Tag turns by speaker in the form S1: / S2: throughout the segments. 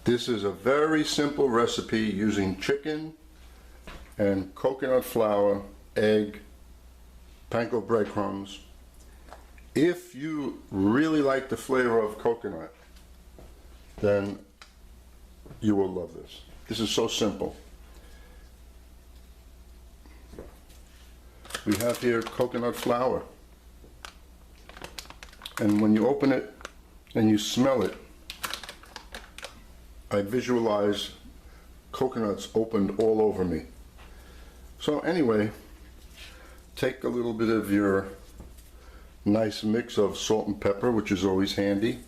S1: This is a very simple recipe using chicken and coconut flour, egg, panko breadcrumbs. If you really like the flavor of coconut, then you will love this. This is so simple. We have here coconut flour. And when you open it and you smell it, I visualize coconuts opened all over me. So anyway, take a little bit of your nice mix of salt and pepper, which is always handy.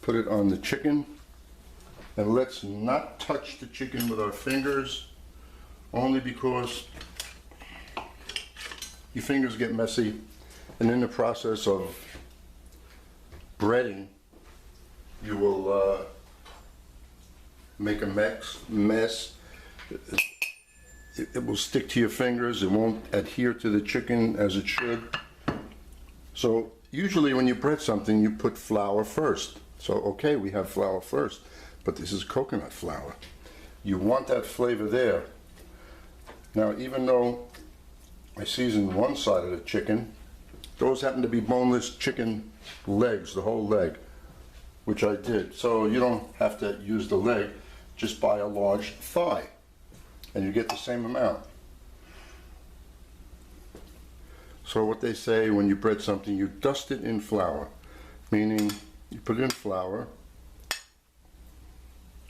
S1: Put it on the chicken, and let's not touch the chicken with our fingers, only because your fingers get messy, and in the process of breading, you will make a mess. It will stick to your fingers. It won't adhere to the chicken as it should. So usually when you bread something, you put flour first. So okay, we have flour first, but this is coconut flour. You want that flavor there. Now, even though I seasoned one side of the chicken, those happen to be boneless chicken legs, the whole leg, which I did. So you don't have to use the leg. Just buy a large thigh and you get the same amount. So what they say when you bread something, you dust it in flour, meaning you put it in flour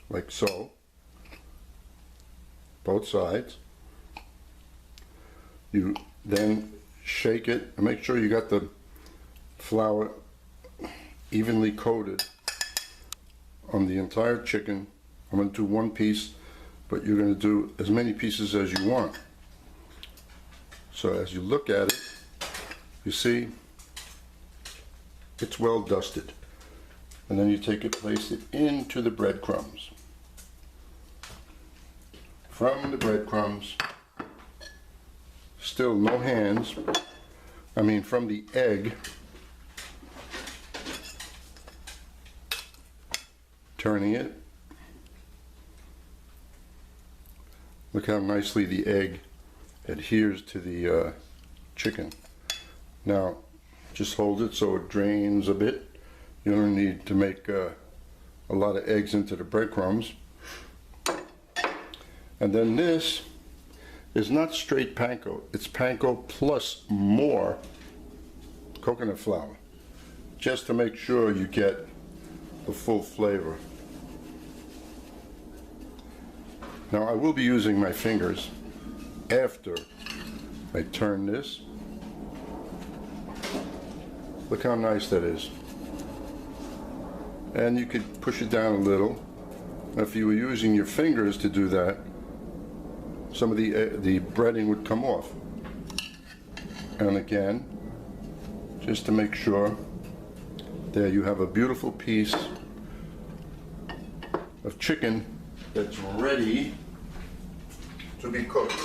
S1: like so, both sides. You then shake it and make sure you got the flour evenly coated on the entire chicken. I'm going to do one piece, but you're going to do as many pieces as you want. So as you look at it, you see it's well dusted. And then you take it, place it into the breadcrumbs. From the breadcrumbs, still no hands, from the egg, turning it. Look how nicely the egg adheres to the chicken. Now, just hold it so it drains a bit. You don't need to make a lot of eggs into the breadcrumbs. And then this is not straight panko. It's panko plus more coconut flour, just to make sure you get the full flavor. Now I will be using my fingers after I turn this. Look how nice that is. And you could push it down a little. If you were using your fingers to do that, some of the breading would come off. And again, just to make sure, there you have a beautiful piece of chicken that's ready to be cooked.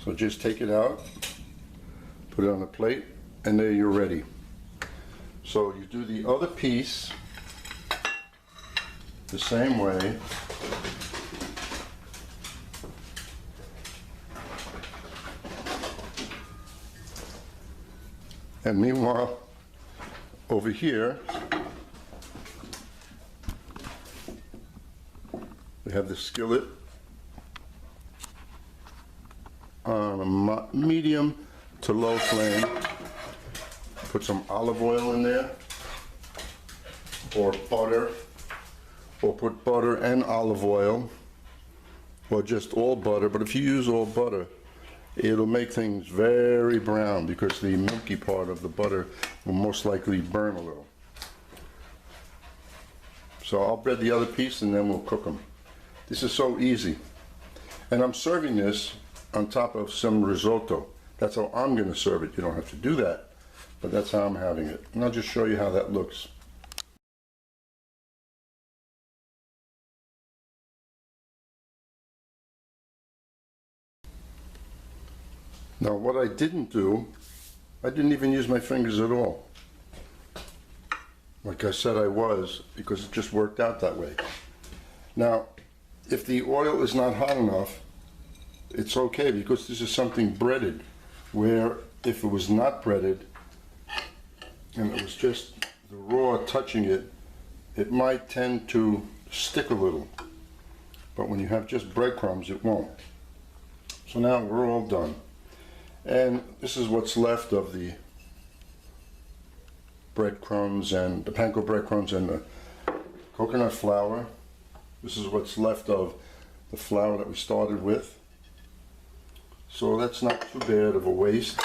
S1: So just take it out, put it on a plate, and there you're ready. So you do the other piece the same way. And meanwhile, over here, we have the skillet on a medium to low flame. Put some olive oil in there, or butter, or put butter and olive oil, or just all butter. But if you use all butter, it'll make things very brown because the milky part of the butter will most likely burn a little. So I'll bread the other piece and then we'll cook them. This is so easy. And I'm serving this on top of some risotto. That's how I'm going to serve it. You don't have to do that, but that's how I'm having it. And I'll just show you how that looks. Now what I didn't do, I didn't even use my fingers at all. like I said I was, because it just worked out that way. Now, if the oil is not hot enough, it's okay, because this is something breaded, where if it was not breaded and it was just the raw touching it, it might tend to stick a little. But when you have just breadcrumbs, it won't. So now we're all done. And this is what's left of the breadcrumbs and the panko breadcrumbs and the coconut flour. This is what's left of the flour that we started with. So that's not too bad of a waste.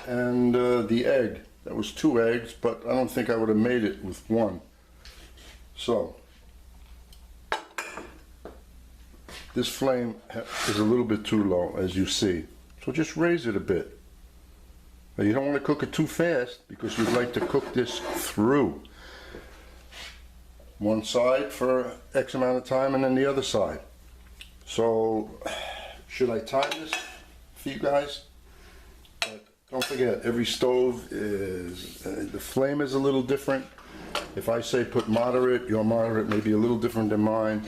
S1: And the egg, that was 2 eggs, but I don't think I would have made it with 1. So this flame is a little bit too low, as you see. So just raise it a bit. Now you don't want to cook it too fast, because we'd like to cook this through. One side for X amount of time and then the other side. So should I time this for you guys? But don't forget, every stove is, the flame is a little different. If I say put moderate, your moderate may be a little different than mine.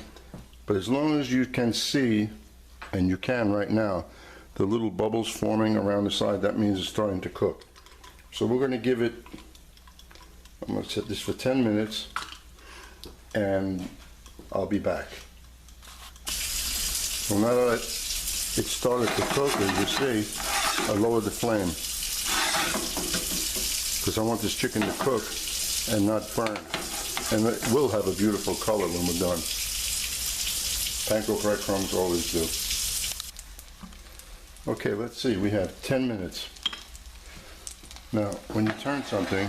S1: But as long as you can see, and you can right now, the little bubbles forming around the side, that means it's starting to cook. So we're going to give it, I'm going to set this for 10 minutes, and I'll be back. So now that it started to cook, as you see, I lowered the flame, because I want this chicken to cook and not burn. And it will have a beautiful color when we're done. Panko breadcrumbs always do. Okay, let's see, we have 10 minutes. Now, when you turn something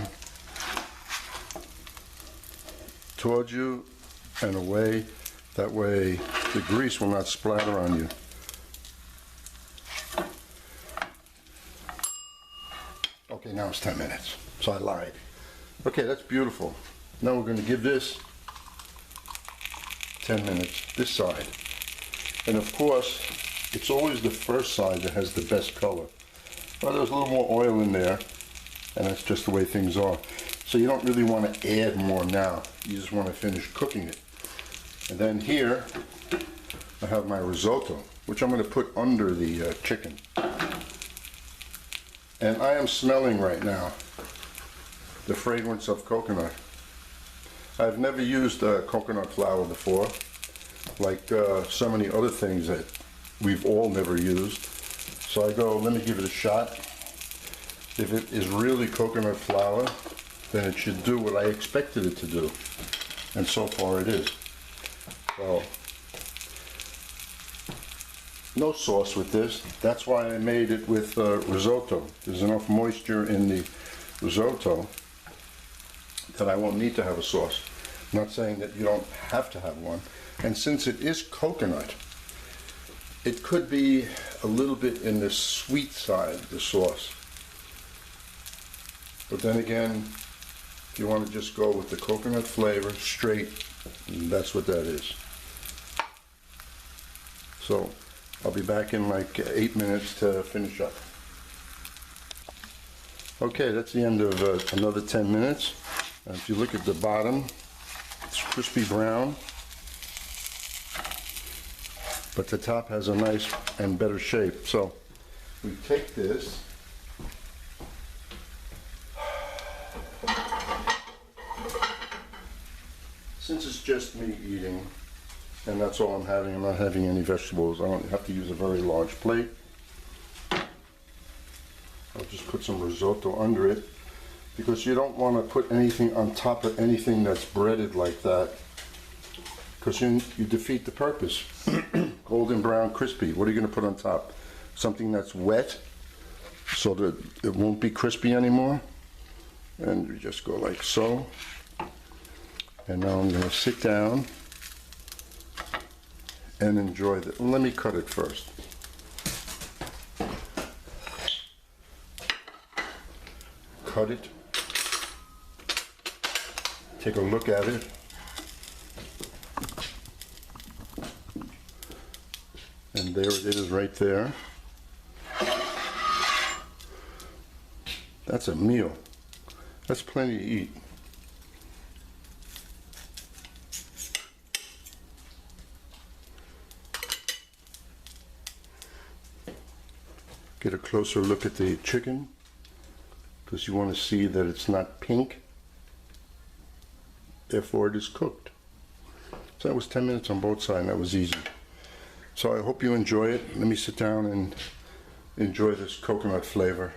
S1: towards you and away, that way the grease will not splatter on you. Okay, now it's 10 minutes, so I lied. Okay, that's beautiful. Now we're going to give this 10 minutes, this side. And of course, it's always the first side that has the best color. Well, there's a little more oil in there, and that's just the way things are. So you don't really want to add more now. You just want to finish cooking it. And then here, I have my risotto, which I'm going to put under the chicken. And I am smelling right now the fragrance of coconut. I've never used coconut flour before, like so many other things that we've all never used. So I go, let me give it a shot. If it is really coconut flour, then it should do what I expected it to do. And so far it is. So, no sauce with this. That's why I made it with risotto. There's enough moisture in the risotto that I won't need to have a sauce. I'm not saying that you don't have to have one. And since it is coconut, it could be a little bit in the sweet side, the sauce. But then again, if you want to just go with the coconut flavor straight, that's what that is. So I'll be back in like 8 minutes to finish up. Okay, that's the end of another 10 minutes. If you look at the bottom, it's crispy brown, but the top has a nice and better shape. So we take this, since it's just me eating, and that's all I'm having, I'm not having any vegetables, I don't have to use a very large plate. I'll just put some risotto under it, because you don't want to put anything on top of anything that's breaded like that, because you defeat the purpose. Golden brown crispy, what are you going to put on top? Something that's wet so that it won't be crispy anymore. And you just go like so. And now I'm going to sit down and enjoy it. Let me cut it first. Cut it. Take a look at it. And there it is right there. That's a meal. That's plenty to eat. get a closer look at the chicken because you want to see that it's not pink. Therefore, it is cooked. So that was 10 minutes on both sides, and that was easy. So I hope you enjoy it. Let me sit down and enjoy this coconut flavor.